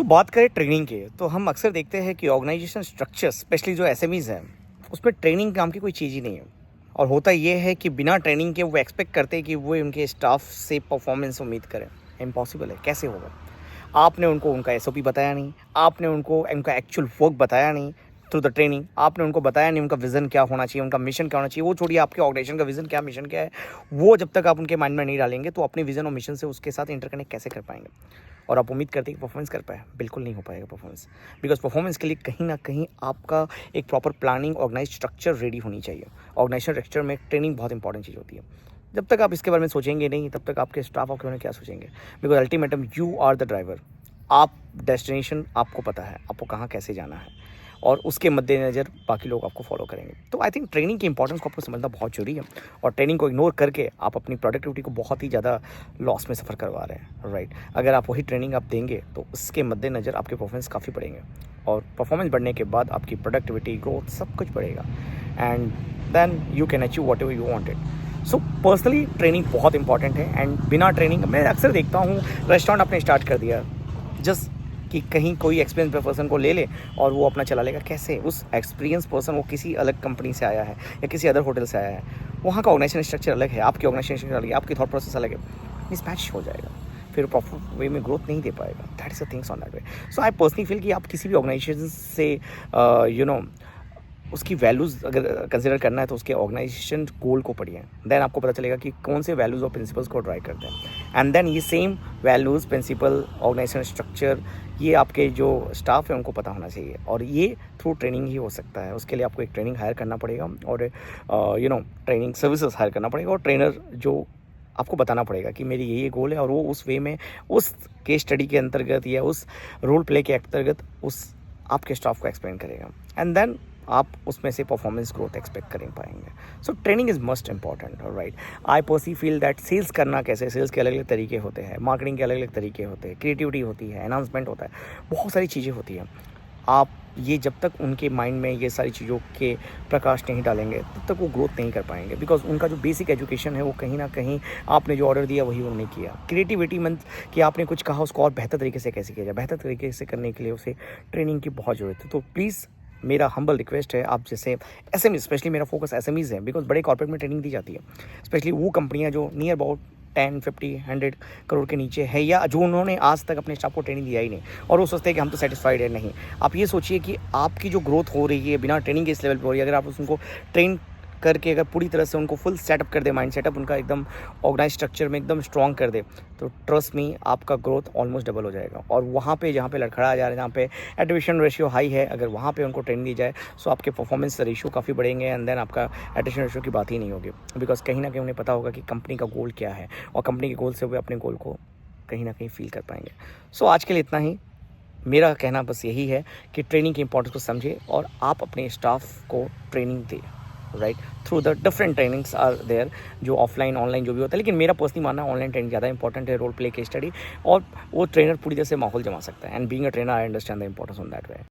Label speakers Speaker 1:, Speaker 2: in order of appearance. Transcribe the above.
Speaker 1: बात करें ट्रेनिंग की, तो हम अक्सर देखते हैं कि ऑर्गेनाइजेशन स्ट्रक्चर स्पेशली जो एसएमईज़ हैं, उसमें ट्रेनिंग नाम की कोई चीज़ ही नहीं है। और होता ये है कि बिना ट्रेनिंग के वो एक्सपेक्ट करते हैं कि वो उनके स्टाफ से परफॉर्मेंस उम्मीद करें। इम्पॉसिबल है, कैसे होगा? आपने उनको उनका एसओपी बताया नहीं, आपने उनको उनका एक्चुअल वर्क बताया नहीं थ्रू द ट्रेनिंग, आपने उनको बताया नहीं उनका विज़न क्या होना चाहिए, उनका मिशन क्या होना चाहिए। वो छोड़िए, आपके ऑर्गेनाइजेशन का विज़न क्या, मिशन क्या है, वो जब तक आप उनके माइंड में नहीं डालेंगे तो अपने विज़न और मिशन से उसके साथ इंटरकनेक्ट कैसे कर पाएंगे? और आप उम्मीद करते हैं कि परफॉर्मेंस कर पाए, बिल्कुल नहीं हो पाएगा परफॉर्मेंस। बिकॉज परफॉर्मेंस के लिए कहीं ना कहीं आपका एक proper planning, organise structure ready होनी चाहिए। ऑर्गेनाइजेशन स्ट्रक्चर में ट्रेनिंग बहुत इंपॉर्टेंट चीज़ होती है। जब तक आप इसके बारे में सोचेंगे नहीं, तब तक आपके स्टाफ आपके बारे में क्या सोचेंगे? Because ultimatum you are the driver. आप डेस्टिनेशन आपको पता है, आपको कहाँ कैसे जाना है, और उसके मद्देनज़र बाकी लोग आपको फॉलो करेंगे। तो आई थिंक ट्रेनिंग की इंपॉर्टेंस को आपको समझना बहुत ज़रूरी है। और ट्रेनिंग को इग्नोर करके आप अपनी प्रोडक्टिविटी को बहुत ही ज़्यादा लॉस में सफ़र करवा रहे हैं, राइट? अगर आप वही ट्रेनिंग आप देंगे तो उसके मद्देनज़र आपके परफॉर्मेंस काफ़ी बढ़ेंगे, और परफॉर्मेंस बढ़ने के बाद आपकी प्रोडक्टिविटी, ग्रोथ सब कुछ बढ़ेगा, and then you can achieve whatever you wanted. So personally training बहुत इंपॉर्टेंट है। एंड बिना ट्रेनिंग, मैं अक्सर देखता हूँ रेस्टोरेंट आपने स्टार्ट कर दिया जस्ट कि कहीं कोई एक्सपीरियंस पर्सन को ले ले और वो अपना चला लेगा। कैसे? उस एक्सपीरियंस पर्सन वो किसी अलग कंपनी से आया है या किसी अदर होटल से आया है, वहाँ का ऑर्गेनाइजेशन स्ट्रक्चर अलग है, आपकी ऑर्गेनाइजेशन स्ट्रक्चर अलग है, आपकी थॉट प्रोसेस अलग है, मिसमैच हो जाएगा, फिर प्रॉपर वे में ग्रोथ नहीं दे पाएगा। That is the things on that way. So I personally feel कि आप किसी भी ऑर्गेनाइजेशन से उसकी वैल्यूज़ अगर कंसिडर करना है तो उसके ऑर्गेनाइजेशन गोल को पढ़िए। देन आपको पता चलेगा कि कौन से वैल्यूज़ और प्रिंसिपल्स को ड्राइव करते हैं, एंड देन ये same values, principle, organisation structure, ये आपके जो स्टाफ है उनको पता होना चाहिए। और ये थ्रू ट्रेनिंग ही हो सकता है। उसके लिए आपको एक ट्रेनिंग हायर करना पड़ेगा, और ट्रेनिंग सर्विसेज हायर करना पड़ेगा, और ट्रेनर जो आपको बताना पड़ेगा कि मेरी ये गोल है, और वो उस वे में, उस केस स्टडी के अंतर्गत या उस रोल प्ले के अंतर्गत उस आपके स्टाफ को एक्सप्लेन करेगा, एंड देन आप उसमें से परफॉर्मेंस ग्रोथ एक्सपेक्ट कर पाएंगे। So training is must important, right? I personally feel that sales करना कैसे, सेल्स के अलग अलग तरीके होते हैं, मार्केटिंग के अलग अलग तरीके होते हैं, क्रिएटिविटी होती है, एनाउंसमेंट होता है, बहुत सारी चीज़ें होती हैं। आप ये जब तक उनके माइंड में ये सारी चीज़ों के प्रकाश नहीं डालेंगे तब तक वो ग्रोथ नहीं कर पाएंगे। बिकॉज उनका जो बेसिक एजुकेशन है वो कहीं ना कहीं आपने जो ऑर्डर दिया वही उन्होंने किया। क्रिएटिविटी मीन्स कि आपने कुछ कहा, उसको और बेहतर तरीके से कैसे किया जाए, बेहतर तरीके से करने के लिए उसे ट्रेनिंग की बहुत ज़रूरत है। तो प्लीज़ मेरा हम्बल रिक्वेस्ट है, आप जैसे एसएमई, स्पेशली मेरा फोकस एसएमईज़ है, बिकॉज बड़े कॉर्पोरेट में ट्रेनिंग दी जाती है, स्पेशली वो कंपनियां जो नियर अबाउट 10, 50, 100 करोड़ के नीचे है, या जो उन्होंने आज तक अपने स्टाफ को ट्रेनिंग दिया ही नहीं, और वो सोचते हैं कि हम तो सेटिस्फाइड है। नहीं, आप ये सोचिए कि आपकी जो ग्रोथ हो रही है बिना ट्रेनिंग के इस लेवल पर हो रही है, अगर आप उनको ट्रेन करके अगर पूरी तरह से उनको फुल सेटअप कर दे, माइंड सेटअप उनका एकदम ऑर्गेनाइज स्ट्रक्चर में एकदम स्ट्रॉन्ग कर दे, तो ट्रस्ट मी आपका ग्रोथ ऑलमोस्ट डबल हो जाएगा। और वहाँ पे जहाँ पे लड़खड़ा जा रहा है, जहाँ पे एट्रिब्यूशन रेशियो हाई है, अगर वहाँ पे उनको ट्रेनिंग दी जाए सो आपके परफॉर्मेंस रेशियो काफ़ी बढ़ेंगे, एंड देन आपका एट्रिब्यूशन रेशियो की बात ही नहीं होगी। बिकॉज कहीं ना कहीं उन्हें पता होगा कि कंपनी का गोल क्या है, और कंपनी के गोल से वे अपने गोल को कहीं ना कहीं फील कर पाएंगे। सो आज के लिए इतना ही। मेरा कहना बस यही है कि ट्रेनिंग की इंपॉर्टेंस को समझे और आप अपने स्टाफ को ट्रेनिंग दें, right? Through the different trainings are there, जो ऑफलाइन ऑनलाइन जो भी होता है, लेकिन मेरा पर्सनली मानना है ऑनलाइन ट्रेनिंग ज़्यादा इंपॉर्टेंट है, रोल प्ले, केस स्टडी, और वो ट्रेनर पूरी तरह से माहौल जमा सकता है। And being a trainer I understand the importance on that way.